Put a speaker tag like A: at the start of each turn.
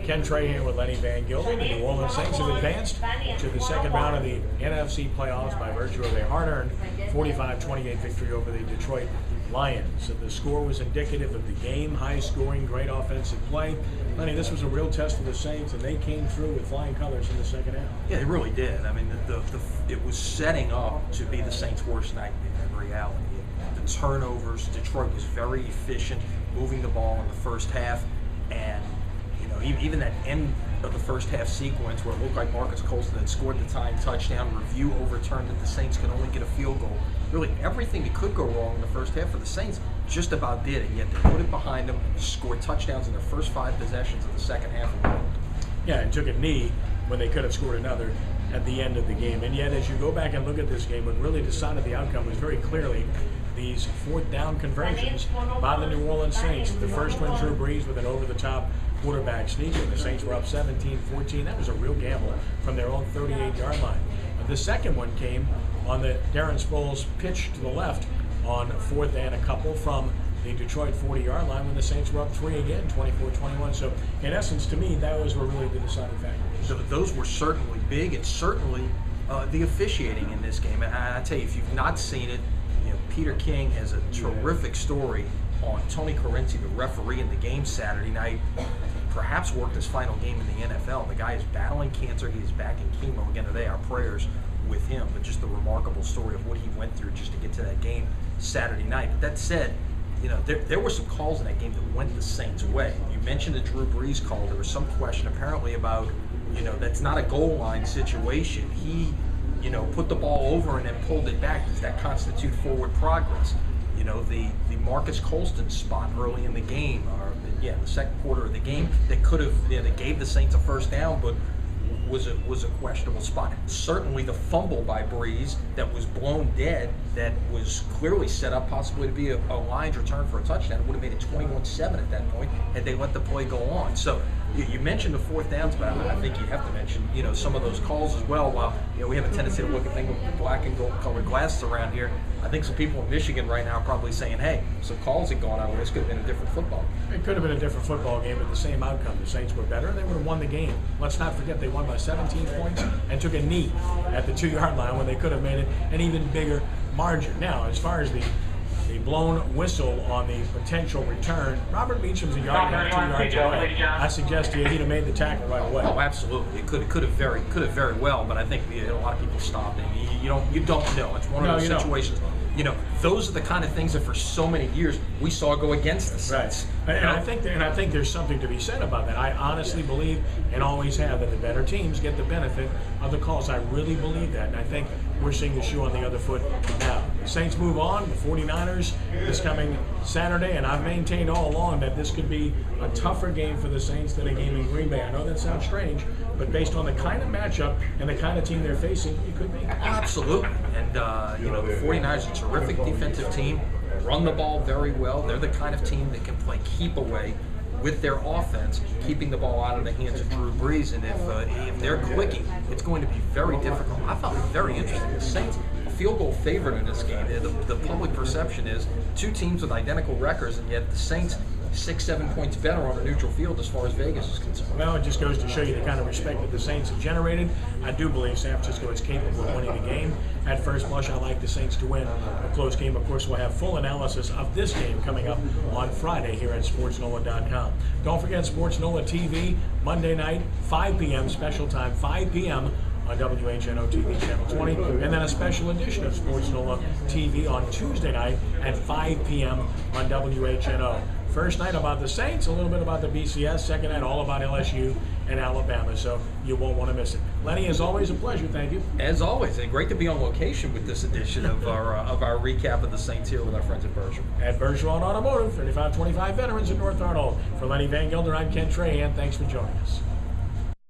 A: Ken Trahan with Lenny Vangilder. The New Orleans Saints have advanced to the second round of the NFC playoffs by virtue of a hard-earned 45-28 victory over the Detroit Lions. The score was indicative of the game, high-scoring, great offensive play. Lenny, this was a real test for the Saints, and they came through with flying colors in the second half.
B: Yeah, they really did. I mean, it was setting up to be the Saints' worst nightmare in reality. The turnovers, Detroit was very efficient, moving the ball in the first half, and even that end of the first half sequence where it looked like Marcus Colston had scored the tying touchdown, review overturned that the Saints could only get a field goal. Really, everything that could go wrong in the first half for the Saints just about did, and yet they put it behind them, scored touchdowns in their first 5 possessions of the second half.
A: Yeah, and took a knee when they could have scored another at the end of the game. And yet, as you go back and look at this game, what really decided the outcome was very clearly these fourth down conversions by the New Orleans Saints. The first one, Drew Brees with an over-the-top quarterback sneak, and the Saints were up 17-14. That was a real gamble from their own 38-yard line. The second one came on the Darren Sproles pitch to the left on 4th and a couple from the Detroit 40-yard line when the Saints were up 3 again, 24-21. So, in essence, to me, that was what really the deciding factor.
B: So those were certainly big, and certainly the officiating in this game. And I tell you, if you've not seen it, Peter King has a terrific story on Tony Correnti, the referee in the game Saturday night. Perhaps worked his final game in the NFL. The guy is battling cancer. He is back in chemo again today. Our prayers with him, but just the remarkable story of what he went through just to get to that game Saturday night. But that said, there were some calls in that game that went the Saints' way. You mentioned the Drew Brees call. There was some question apparently about, that's not a goal line situation. He, put the ball over and then pulled it back. Does that constitute forward progress? The Marcus Colston spot early in the game, or the second quarter of the game, that could have, that gave the Saints a first down, but was a questionable spot. Certainly the fumble by Brees that was blown dead, that was clearly set up possibly to be a Lions return for a touchdown. It would have made it 21-7 at that point had they let the play go on. So you mentioned the fourth downs, but I think you have to mention some of those calls as well. While we have a tendency to look at things with black and gold colored glasses around here, I think some people in Michigan right now are probably saying, hey, some calls had gone out where this could have been a different football game.
A: It could have been a different football game with the same outcome. The Saints were better, and they would have won the game. Let's not forget they won by 17 points and took a knee at the 2-yard line when they could have made it an even bigger margin. Now, as far as the blown whistle on the potential return, Robert Beacham's a yard and a half, 2 yards away. I suggest to you he'd have made the tackle right away.
B: Oh, absolutely. It could have very well, but I think a lot of people stopped it. You don't know. It's one of those situations. Those are the kind of things that for so many years we saw go against the Saints.
A: Right. And I think there's something to be said about that. I honestly believe, and always have, that the better teams get the benefit of the calls. I really believe that, and I think we're seeing the shoe on the other foot now. The Saints move on. The 49ers this coming Saturday, and I've maintained all along that this could be a tougher game for the Saints than a game in Green Bay. I know that sounds strange, but based on the kind of matchup and the kind of team they're facing, it could be.
B: Absolutely. And, the 49ers are a terrific defensive team, run the ball very well. They're the kind of team that can play keep away with their offense, keeping the ball out of the hands of Drew Brees. And if they're clicking, it's going to be very difficult. I found it very interesting. The Saints, a field goal favorite in this game. The public perception is two teams with identical records, and yet the Saints 6-7 points better on a neutral field as far as Vegas is concerned.
A: Well, it just goes to show you the kind of respect that the Saints have generated. I do believe San Francisco is capable of winning the game. At first blush, I like the Saints to win a close game. Of course, we'll have full analysis of this game coming up on Friday here at SportsNOLA.com. Don't forget SportsNOLA TV, Monday night, 5 p.m. special time, 5 p.m. on WHNO TV Channel 20, and then a special edition of SportsNOLA TV on Tuesday night at 5 p.m. on WHNO. First night about the Saints, a little bit about the BCS. Second night, all about LSU and Alabama, so you won't want to miss it. Lenny, as always, a pleasure. Thank you.
B: As always, and great to be on location with this edition of our recap of the Saints here with our friends at Bergeron.
A: At Bergeron Automotive, 3525 veterans in North Arnold. For Lenny Vangilder, I'm Ken Trahan. Thanks for joining us.